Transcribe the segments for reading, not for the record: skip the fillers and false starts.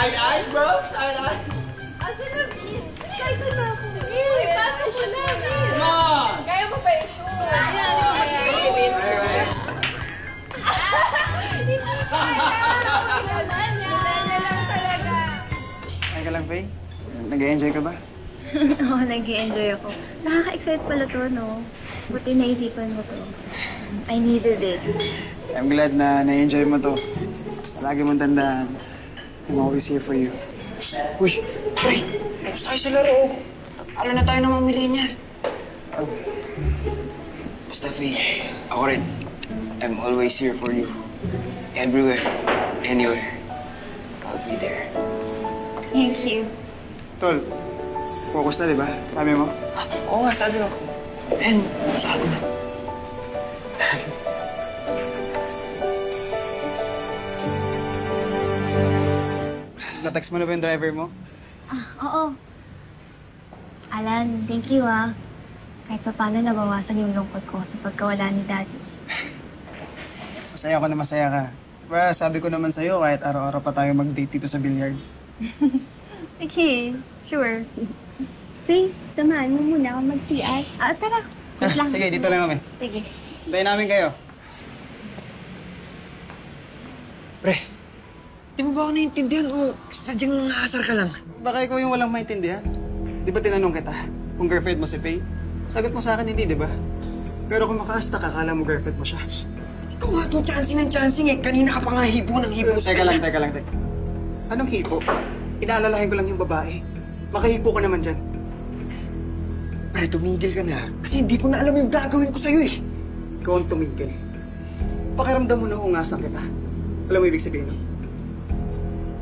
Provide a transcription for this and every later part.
Side eyes, bro? Side eyes? Asan na, Vince? Excited na ako. Sige, pasok ko na, Vince. Come on! Kaya mo ba yung show? Hindi ko mag-show si Vince. Hindi siya. Wala lang talaga. Ay ka lang, Faye? Nag-enjoy ka ba? Oo, nag-enjoy ako. Nakaka-excite pala to, no? Buti naisipan mo to. I needed this. I'm glad na na-enjoy mo to. Basta lagi mong tandaan, I'm always here for you. Uy! Pre! Tapos tayo sa laro. Alam na tayo na mamili niya. Basta, Faye, ako rin. I'm always here for you. Everywhere. Anywhere. I'll be there. Thank you. Tol, focus na, di ba? Sabi mo? Oo nga, sabi ko. And, sabi na. Na-text mo na ba yung driver mo? Oo. Alan, thank you, ah. Kahit pa paano nabawasan yung lungkot ko sa pagkawala ni Daddy. Masaya ko na masaya ka. Diba, sabi ko naman sa'yo, kahit araw-araw pa tayo mag-date dito sa billiard. Sige, sure. Faye, samahan mo muna ako mag-CR. Tara. Wait lang. Sige, dito lang kami. Sige. Hintayin namin kayo. Pre, di mo ba ako naiintindihan o sadyang asar ka lang? Baka ikaw yung walang maintindihan. Di ba tinanong kita kung girlfriend mo si Faye? Sagot mo sa akin hindi, di ba? Pero kung makaasta ka, kala mo girlfriend mo siya. Ikaw nga itong chancing eh. Kanina ka pa nga hibo ng hibo sa Teka lang. Anong hipo? Inaalalahin ko lang yung babae. Makahipo ka naman dyan. Pre, tumigil ka na. Kasi hindi ko na alam yung gagawin ko sa'yo eh. Ikaw ang tumigil. Pakiramdam mo na ungasan kita. Alam mo ibig sabihin nun?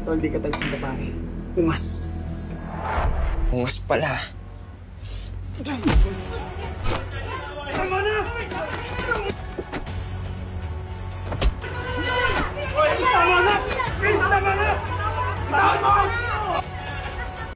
Tol, di ka type ng babae. Ungas. Ungas pala. Tama na! Tama na! Tama na! Tama na!